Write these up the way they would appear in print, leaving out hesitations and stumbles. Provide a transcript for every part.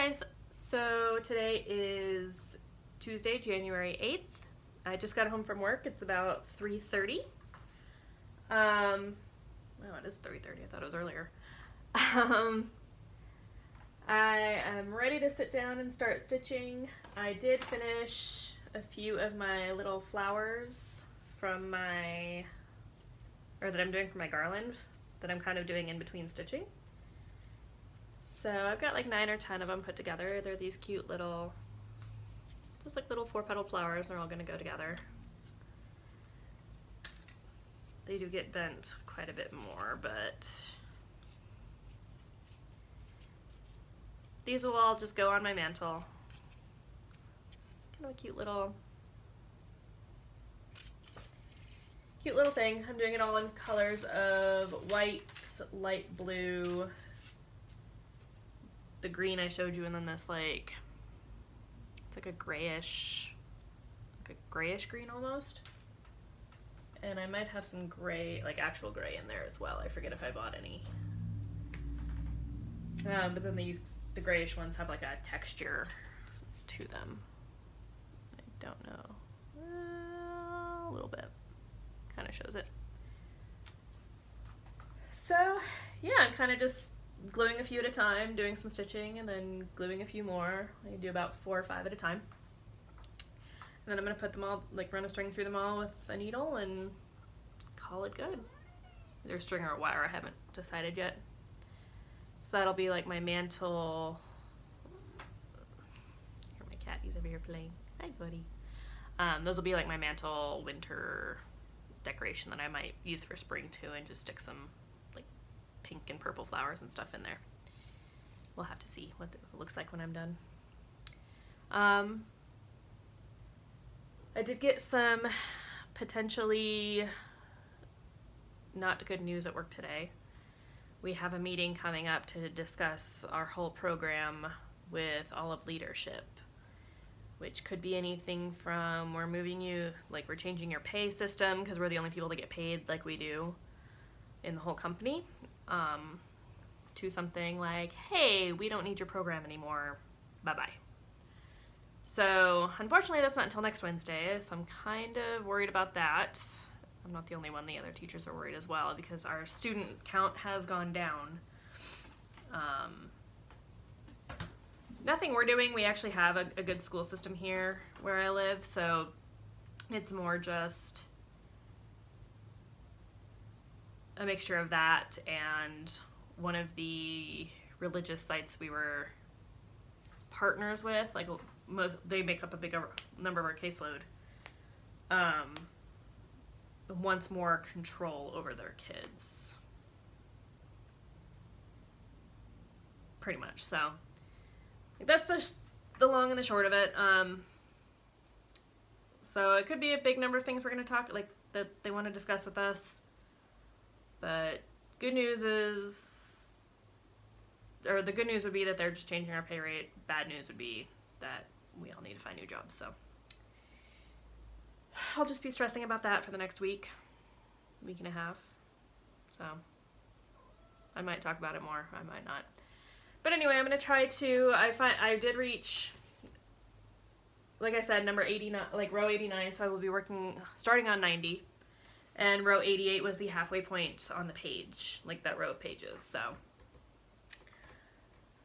guys, so today is Tuesday, January 8th. I just got home from work. It's about 3:30. Oh, it is 3:30. I thought it was earlier. I am ready to sit down and start stitching. I did finish a few of my little flowers from that I'm doing for my garland that I'm kind of doing in between stitching. So I've got like 9 or 10 of them put together. They're these cute little, just like little 4-petal flowers, and they're all going to go together. They do get bent quite a bit more, but these will all just go on my mantle. Kind of a cute little thing. I'm doing it all in colors of white, light blue, the green I showed you, and then this like, it's like a grayish green almost. And I might have some gray, like actual gray in there as well. I forget if I bought any. But then the grayish ones have like a texture to them. I don't know. A little bit. Kind of shows it. So yeah, I'm kind of just gluing a few at a time, doing some stitching, and then gluing a few more. I do about 4 or 5 at a time. And then I'm going to put them all, like run a string through them all with a needle and call it good. Either string or wire, I haven't decided yet. So that'll be like my mantle. Here, my cat, he's over here playing. Hi, buddy. Those will be like my mantle winter decoration that I might use for spring too, and just stick some like pink and purple flowers and stuff in there. We'll have to see what it looks like when I'm done. I did get some potentially not good news at work today. We have a meeting coming up to discuss our whole program with all of leadership, which could be anything from we're changing your pay system because we're the only people that get paid like we do in the whole company, to something like, hey, we don't need your program anymore, bye-bye. So unfortunately that's not until next Wednesday, so I'm kind of worried about that. I'm not the only one, the other teachers are worried as well because our student count has gone down. Nothing we're doing, we actually have a good school system here where I live, so it's more just a mixture of that and one of the religious sites we were partners with, like they make up a big number of our caseload, wants more control over their kids. Pretty much, so that's the long and the short of it. So it could be a big number of things we're going to talk, like, that they want to discuss with us. But good news is, or the good news would be that they're just changing our pay rate. Bad news would be that we all need to find new jobs. So I'll just be stressing about that for the next week and a half. So I might talk about it more, I might not. But anyway, I'm going to try to, I did reach, like I said, number 89, like row 89, so I will be starting on 90. And row 88 was the halfway point on the page, like that row of pages. So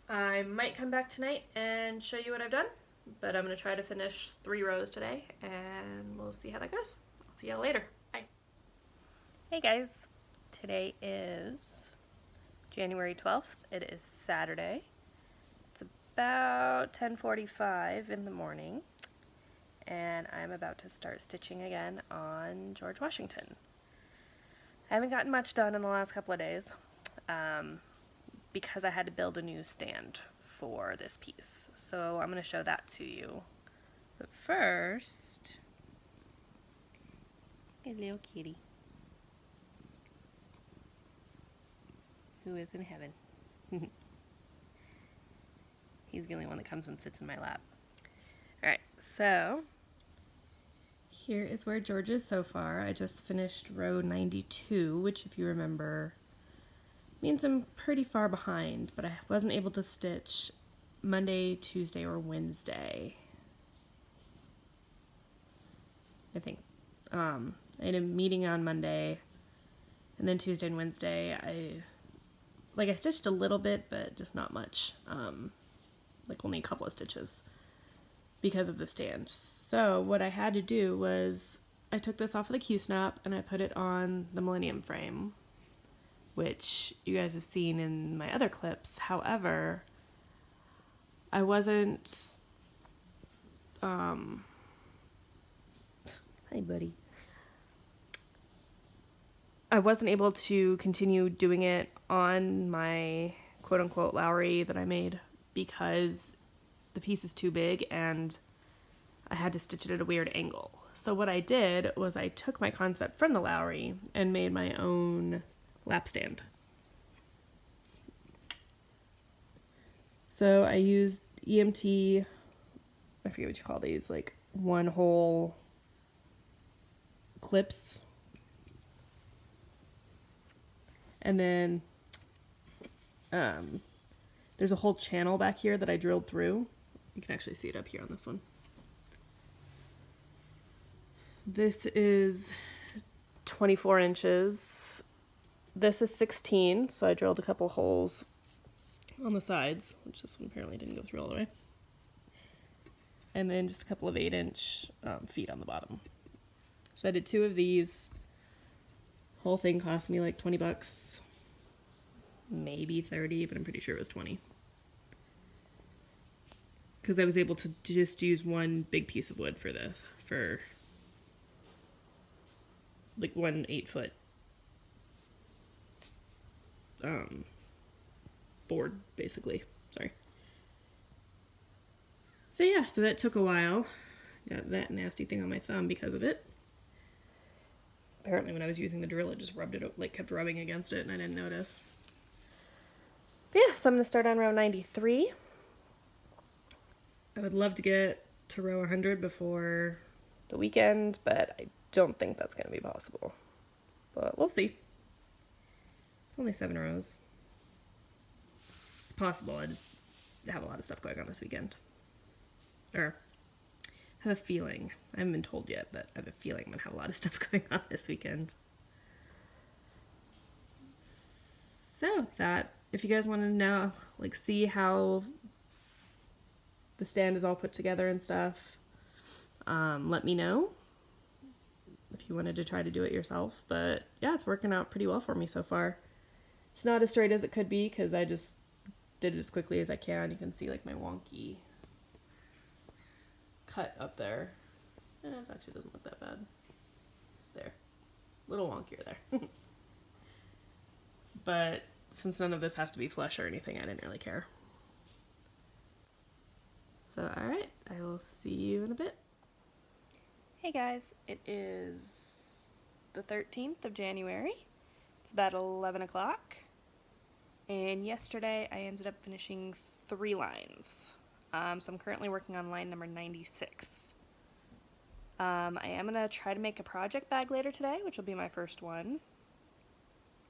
I might come back tonight and show you what I've done, but I'm going to try to finish 3 rows today, and we'll see how that goes. I'll see y'all later. Bye. Hey guys, today is January 12th. It is Saturday. It's about 10:45 in the morning, and I'm about to start stitching again on George Washington. I haven't gotten much done in the last couple of days because I had to build a new stand for this piece. So I'm going to show that to you. But first, a little kitty who is in heaven. He's the only one that comes and sits in my lap. Alright, so here is where George is so far. I just finished row 92, which, if you remember, means I'm pretty far behind, but I wasn't able to stitch Monday, Tuesday, or Wednesday. I think. I had a meeting on Monday, and then Tuesday and Wednesday, I stitched a little bit, but just not much. Like only a couple of stitches because of the stand. So what I had to do was I took this off of the Q-snap and I put it on the Millennium frame, which you guys have seen in my other clips. However, I wasn't, hi buddy. I wasn't able to continue doing it on my quote-unquote Lowry that I made because the piece is too big and I had to stitch it at a weird angle. So what I did was I took my concept from the Lowry and made my own lap stand. So I used EMT, I forget what you call these, like one hole clips. And then there's a whole channel back here that I drilled through. You can actually see it up here on this one. This is 24 inches. This is 16, so I drilled a couple holes on the sides, which this one apparently didn't go through all the way. And then just a couple of 8-inch feet on the bottom. So I did 2 of these. Whole thing cost me like 20 bucks, maybe 30, but I'm pretty sure it was 20. Because I was able to just use one big piece of wood for this, for like one 8-foot board, basically. Sorry. So yeah, so that took a while. Got that nasty thing on my thumb because of it. Apparently when I was using the drill, it just rubbed it, like kept rubbing against it and I didn't notice. But yeah, so I'm going to start on row 93. I would love to get to row 100 before the weekend, but I don't think that's going to be possible. But we'll see. It's only 7 rows. It's possible, I just have a lot of stuff going on this weekend. Or I have a feeling. I haven't been told yet, but I have a feeling I'm going to have a lot of stuff going on this weekend. So that, if you guys want to know, like see how the stand is all put together and stuff, let me know if you wanted to try to do it yourself. But yeah, it's working out pretty well for me so far. It's not as straight as it could be because I just did it as quickly as I can. You can see like my wonky cut up there. It actually doesn't look that bad. There. A little wonkier there. But since none of this has to be flush or anything, I didn't really care. So, alright, I will see you in a bit. Hey guys, it is the 13th of January. It's about 11 o'clock. And yesterday I ended up finishing 3 lines. So I'm currently working on line number 96. I am going to try to make a project bag later today, which will be my first one.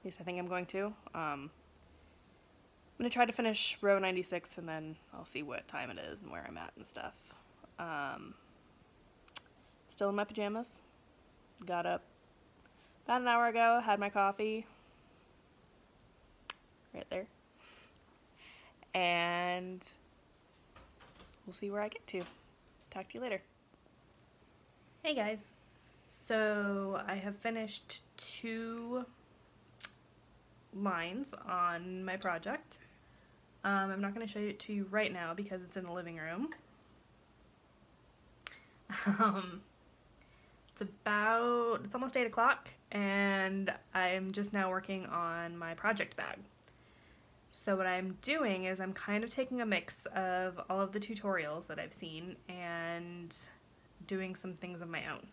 At least I think I'm going to. I'm going to try to finish row 96 and then I'll see what time it is and where I'm at and stuff. Still in my pajamas. Got up about an hour ago, had my coffee. Right there. And we'll see where I get to. Talk to you later. Hey guys. So I have finished 2 lines on my project. I'm not going to show it to you right now because it's in the living room. It's almost 8 o'clock and I'm just now working on my project bag. So what I'm doing is I'm kind of taking a mix of all of the tutorials that I've seen and doing some things of my own.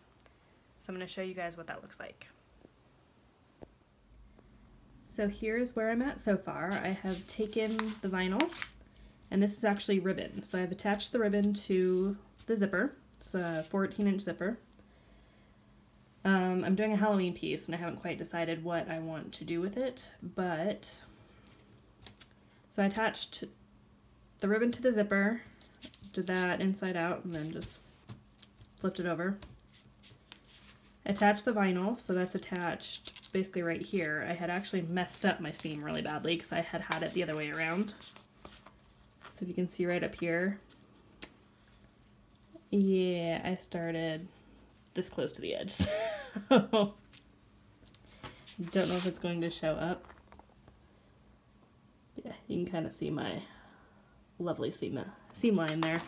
So I'm going to show you guys what that looks like. So here's where I'm at so far. I have taken the vinyl, and this is actually ribbon. So I've attached the ribbon to the zipper. It's a 14-inch zipper. I'm doing a Halloween piece, and I haven't quite decided what I want to do with it, but so I attached the ribbon to the zipper, did that inside out, and then just flipped it over. Attached the vinyl, so that's attached basically right here. I had actually messed up my seam really badly because I had it the other way around. So if you can see right up here, yeah, I started this close to the edge. So don't know if it's going to show up. Yeah, you can kind of see my lovely seam line there.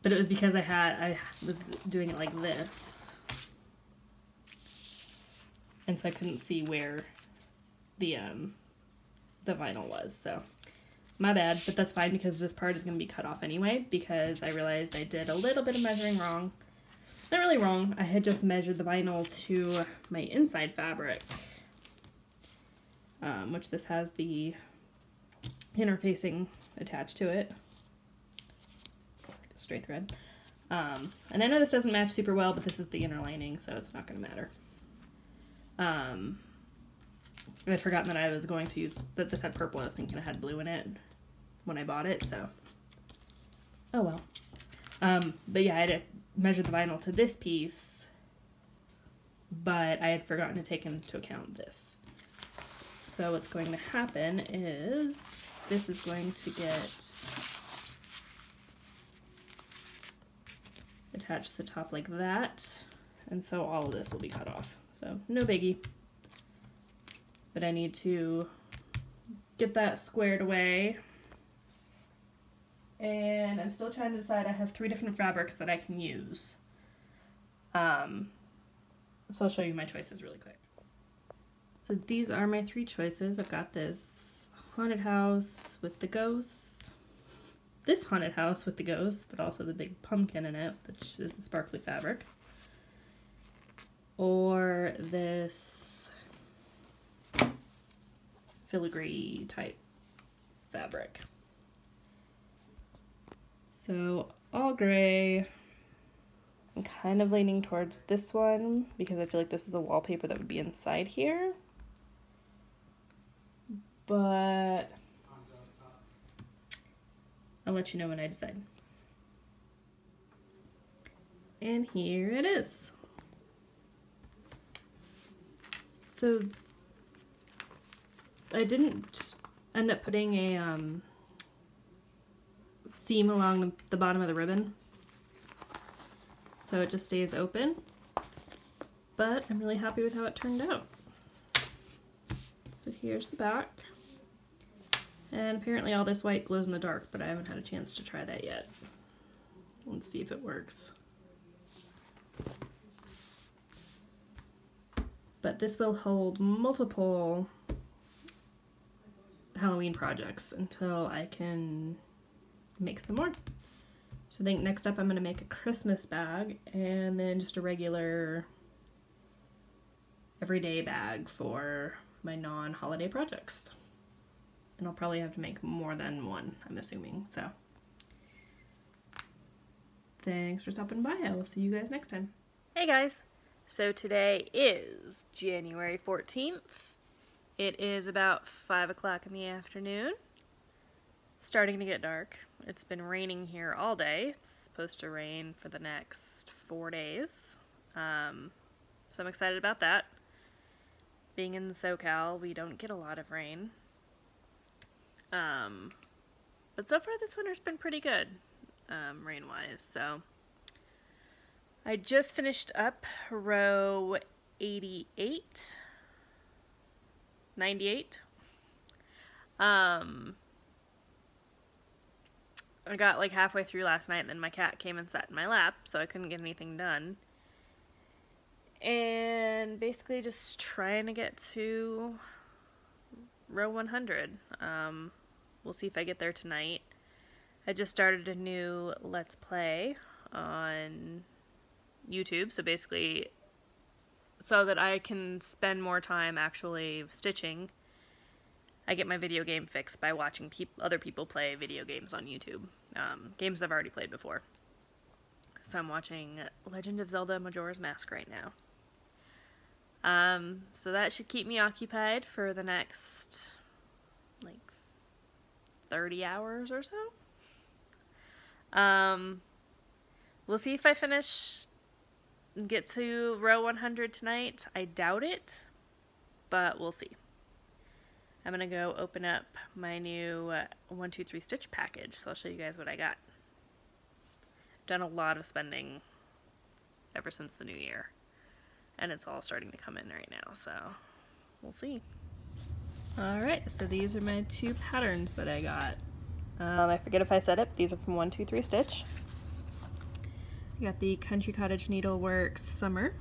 But it was because I was doing it like this. And so I couldn't see where the vinyl was, so my bad, but that's fine because this part is going to be cut off anyway because I realized I did a little bit of measuring wrong. Not really wrong, I had just measured the vinyl to my inside fabric, which this has the interfacing attached to it, straight thread. And I know this doesn't match super well, but this is the inner lining, so it's not going to matter. I'd forgotten that I was going to use, that this had purple. I was thinking it had blue in it when I bought it, so oh well. But yeah, I had measured the vinyl to this piece, but I had forgotten to take into account this. So what's going to happen is this is going to get attached to the top like that, and so all of this will be cut off. So no biggie. But I need to get that squared away. And I'm still trying to decide. I have 3 different fabrics that I can use. So I'll show you my choices really quick. So these are my 3 choices. I've got this haunted house with the ghosts, this haunted house with the ghosts, but also the big pumpkin in it, which is the sparkly fabric, or this filigree type fabric. So all gray. I'm kind of leaning towards this one because I feel like this is a wallpaper that would be inside here. But I'll let you know when I decide. And here it is. So I didn't end up putting a seam along the bottom of the ribbon, so it just stays open, but I'm really happy with how it turned out. So here's the back, and apparently all this white glows in the dark, but I haven't had a chance to try that yet. Let's see if it works. But this will hold multiple Halloween projects until I can make some more. So I think next up I'm going to make a Christmas bag and then just a regular everyday bag for my non-holiday projects. And I'll probably have to make more than one, I'm assuming. So thanks for stopping by. I will see you guys next time. Hey guys! So today is January 14th. It is about 5 o'clock in the afternoon. Starting to get dark. It's been raining here all day. It's supposed to rain for the next 4 days. So I'm excited about that. Being in SoCal, we don't get a lot of rain. But so far this winter's been pretty good, rain-wise. So I just finished up row 88, 98. I got like halfway through last night and then my cat came and sat in my lap, so I couldn't get anything done. And basically just trying to get to row 100. We'll see if I get there tonight. I just started a new Let's Play on YouTube, so basically so that I can spend more time actually stitching. I get my video game fix by watching other people play video games on YouTube. Games I've already played before. So I'm watching Legend of Zelda Majora's Mask right now. So that should keep me occupied for the next, like, 30 hours or so. We'll see if I finish and get to row 100 tonight. I doubt it, but we'll see. I'm gonna go open up my new 1, 2, 3 stitch package, so I'll show you guys what I got. Done a lot of spending ever since the new year, and it's all starting to come in right now, so we'll see. Alright, so these are my 2 patterns that I got. I forget if I said it, but these are from 1, 2, 3 Stitch. I got the Country Cottage Needleworks Summer.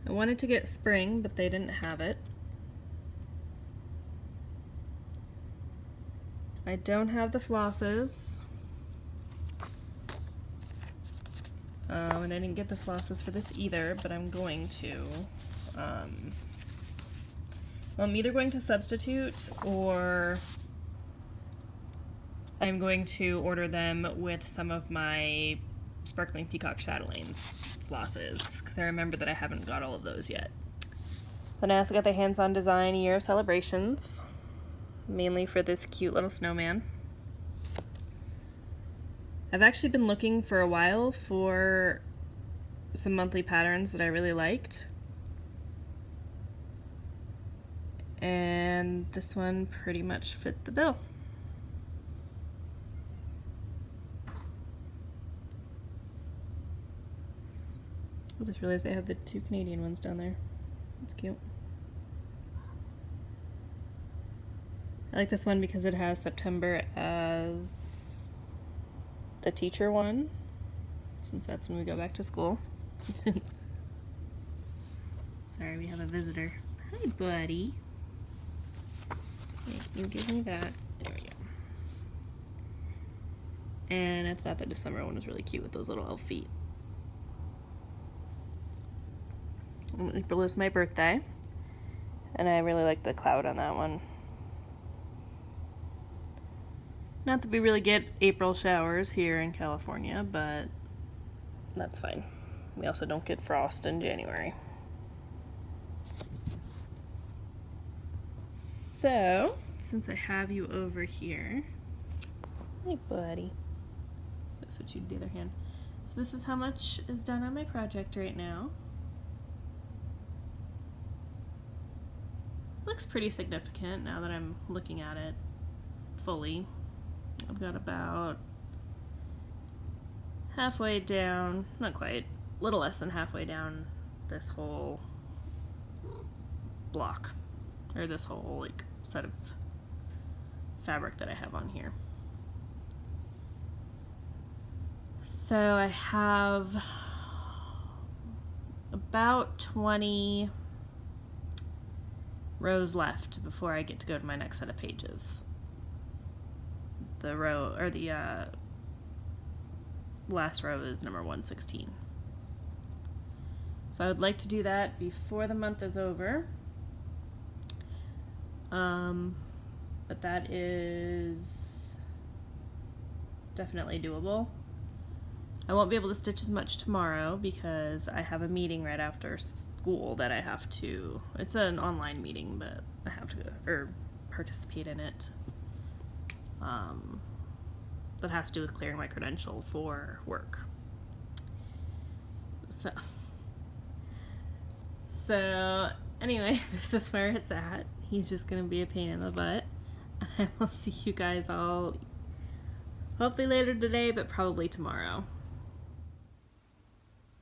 I wanted to get Spring, but they didn't have it. I don't have the flosses. And I didn't get the flosses for this either, but I'm going to. Well, I'm either going to substitute or I'm going to order them with some of my Sparkling Peacock Chatelaine flosses, because I remember that I haven't got all of those yet. Then I also got the Hands-On Design Year Celebrations, mainly for this cute little snowman. I've actually been looking for a while for some monthly patterns that I really liked. And this one pretty much fit the bill. I just realized I have the 2 Canadian ones down there. That's cute. I like this one because it has September as the teacher one, since that's when we go back to school. Sorry, we have a visitor. Hi, buddy. Wait, you give me that. There we go. And I thought the December one was really cute with those little elf feet. April is my birthday, and I really like the cloud on that one. Not that we really get April showers here in California, but that's fine. We also don't get frost in January. So, since I have you over here, hey buddy, let's switch you to the other hand. So this is how much is done on my project right now. Looks pretty significant now that I'm looking at it fully. I've got about halfway down, not quite, a little less than halfway down this whole block, or this whole like set of fabric that I have on here. So I have about 20 rows left before I get to go to my next set of pages. The row, or the last row is number 116. So I would like to do that before the month is over. But that is definitely doable. I won't be able to stitch as much tomorrow because I have a meeting right after school that I have to, it's an online meeting, but I have to go, or participate in it. That has to do with clearing my credential for work. So anyway, this is where it's at. He's just gonna be a pain in the butt. I will see you guys all hopefully later today, but probably tomorrow.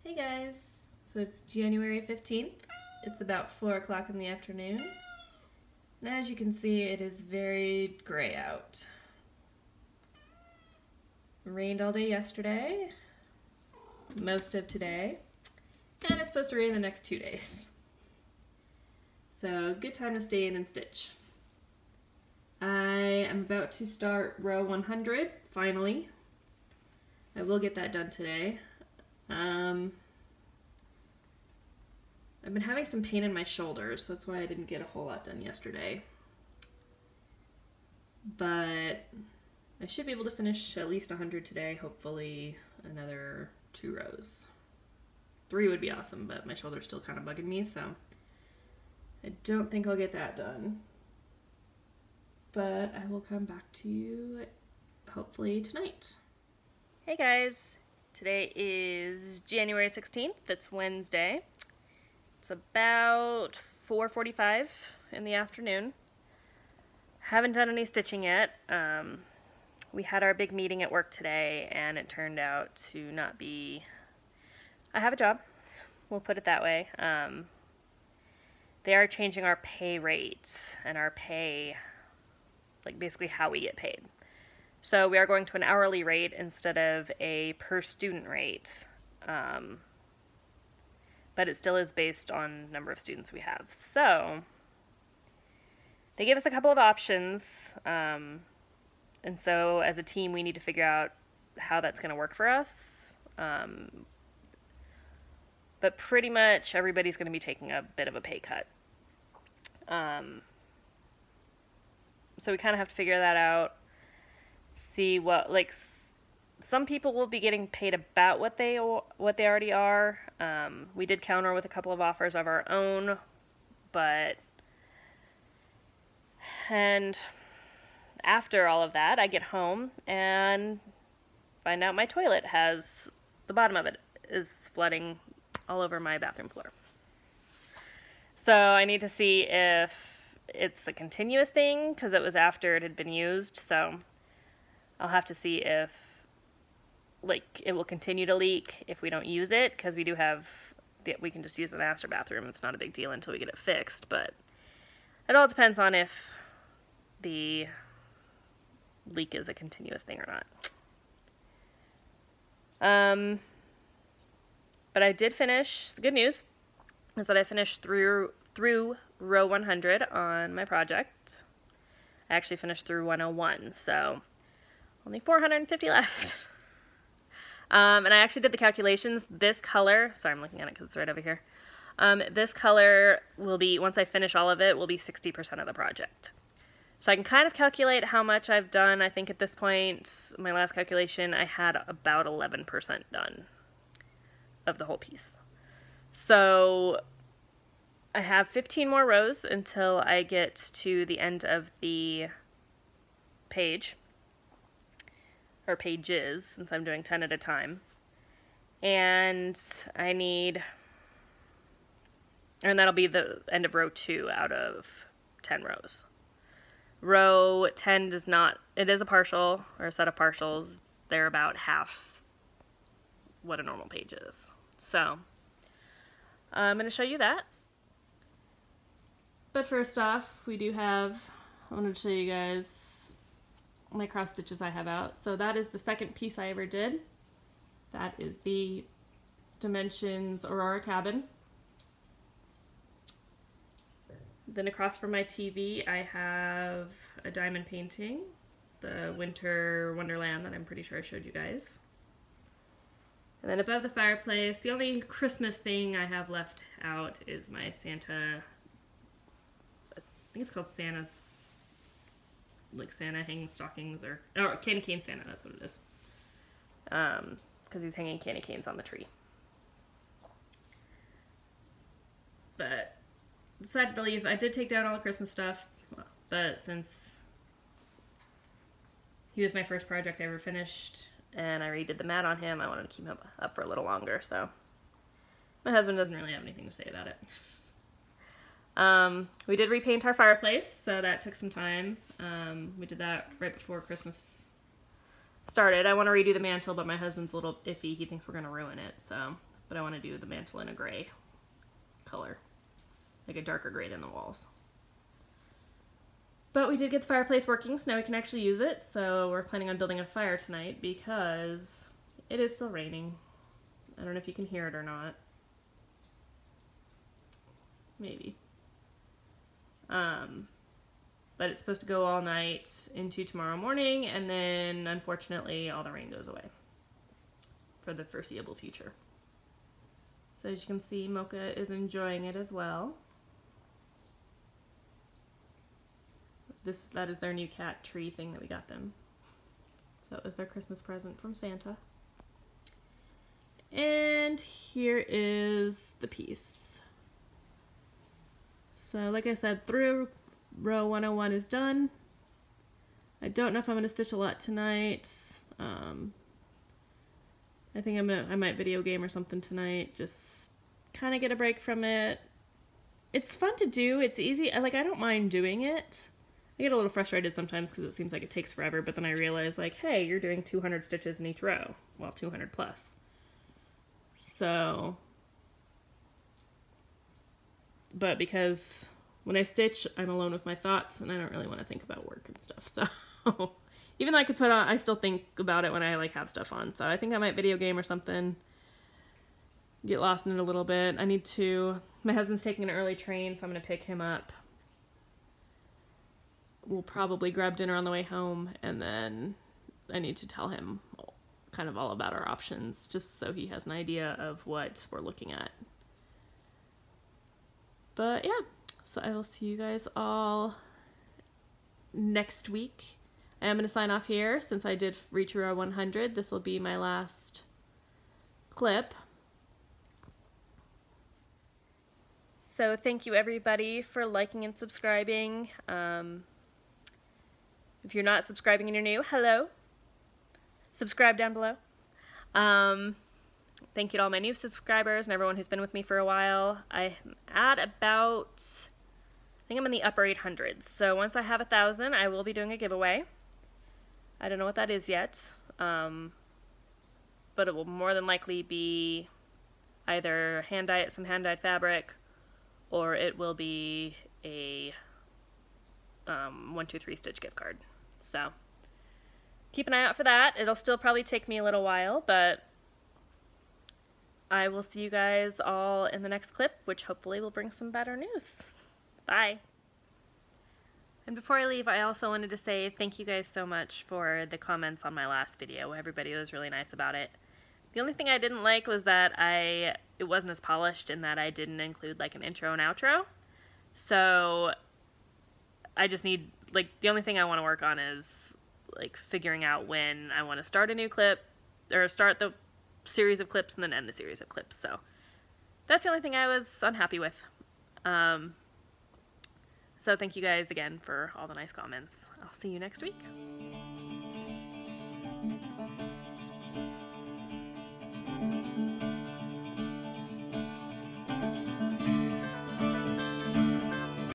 Hey guys, so it's January 15th. It's about 4 o'clock in the afternoon. And as you can see, it is very gray out. It rained all day yesterday, most of today, and it's supposed to rain the next 2 days. So good time to stay in and stitch. I am about to start row 100, finally. I will get that done today. I've been having some pain in my shoulders, so that's why I didn't get a whole lot done yesterday. But I should be able to finish at least 100 today, hopefully another 2 rows. 3 would be awesome, but my shoulder's still kind of bugging me, so I don't think I'll get that done. But I will come back to you hopefully tonight. Hey guys, today is January 16th, it's Wednesday. It's about 4:45 in the afternoon. Haven't done any stitching yet. We had our big meeting at work today and it turned out to not be... I have a job, we'll put it that way. They are changing our pay rate and our pay, like basically how we get paid. So we are going to an hourly rate instead of a per student rate. But it still is based on number of students we have. So they gave us a couple of options. And so as a team, we need to figure out how that's going to work for us. But pretty much everybody's going to be taking a bit of a pay cut. So we kind of have to figure that out. See what, like, some people will be getting paid about what they already are. We did counter with a couple of offers of our own, and after all of that, I get home and find out my toilet has, the bottom of it is flooding all over my bathroom floor. So I need to see if it's a continuous thing, because it was after it had been used, so I'll have to see if, like, it will continue to leak if we don't use it, because we do have, we can just use the master bathroom. It's not a big deal until we get it fixed, but it all depends on if the leak is a continuous thing or not. But I did finish. The good news is that I finished through row 100 on my project. I actually finished through 101, so only 450 left. And I actually did the calculations. This color, sorry, I'm looking at it because it's right over here. This color will be, once I finish all of it, will be 60% of the project. So I can kind of calculate how much I've done. I think at this point, my last calculation, I had about 11% done of the whole piece. So I have 15 more rows until I get to the end of the page, or pages, since I'm doing 10 at a time. And I need, and that'll be the end of row 2 out of 10 rows. Row 10 does not, it is a partial, or a set of partials. They're about half what a normal page is. So I'm going to show you that. But first off, we do have, I wanted to show you guys my cross stitches I have out. So that is the second piece I ever did. That is the Dimensions Aurora Cabin. Then across from my TV, I have a diamond painting, the Winter Wonderland that I'm pretty sure I showed you guys. And then above the fireplace, the only Christmas thing I have left out is my Santa, I think it's called Santa's, like Santa hanging stockings, or candy cane Santa, that's what it is. Because he's hanging candy canes on the tree. But decided to leave. I did take down all the Christmas stuff, but since he was my first project I ever finished, and I redid the mat on him, I wanted to keep him up for a little longer, so my husband doesn't really have anything to say about it. We did repaint our fireplace, so that took some time. We did that right before Christmas started. I want to redo the mantle, but my husband's a little iffy. He thinks we're going to ruin it, so, but I want to do the mantle in a gray color, like a darker gray than the walls. But we did get the fireplace working, so now we can actually use it. So we're planning on building a fire tonight because it is still raining. I don't know if you can hear it or not. Maybe. But it's supposed to go all night into tomorrow morning, and then unfortunately all the rain goes away for the foreseeable future. So as you can see, Mocha is enjoying it as well. That is their new cat tree thing that we got them. So it was their Christmas present from Santa. And here is the piece. So like I said, through row 101 is done. I don't know if I'm going to stitch a lot tonight. I think I might video game or something tonight. Just kind of get a break from it. It's fun to do. It's easy. I don't mind doing it. I get a little frustrated sometimes because it seems like it takes forever, but then I realize, like, hey, you're doing 200 stitches in each row. Well, 200 plus. So, but because when I stitch, I'm alone with my thoughts, and I don't really want to think about work and stuff, so even though I still think about it when I, like, have stuff on, so I think I might video game or something, get lost in it a little bit. My husband's taking an early train, so I'm going to pick him up. We'll probably grab dinner on the way home, and then I need to tell him kind of all about our options, just so he has an idea of what we're looking at. But yeah, so I will see you guys all next week. I am going to sign off here since I did reach row 100. This will be my last clip. So thank you everybody for liking and subscribing. If you're not subscribing and you're new, hello. Subscribe down below. Thank you to all my new subscribers and everyone who's been with me for a while. I'm at about, I think I'm in the upper 800s. So once I have 1,000, I will be doing a giveaway. I don't know what that is yet, but it will more than likely be either some hand-dyed fabric, or it will be a 1-2-3 stitch gift card. So keep an eye out for that. It'll still probably take me a little while, but I will see you guys all in the next clip, which hopefully will bring some better news. Bye. And before I leave, I also wanted to say thank you guys so much for the comments on my last video. Everybody was really nice about it. The only thing I didn't like was that it wasn't as polished in that I didn't include like an intro and outro. So I just need, like, the only thing I want to work on is like figuring out when I want to start a new clip, or start the series of clips and then end the series of clips. So that's the only thing I was unhappy with. So thank you guys again for all the nice comments. I'll see you next week.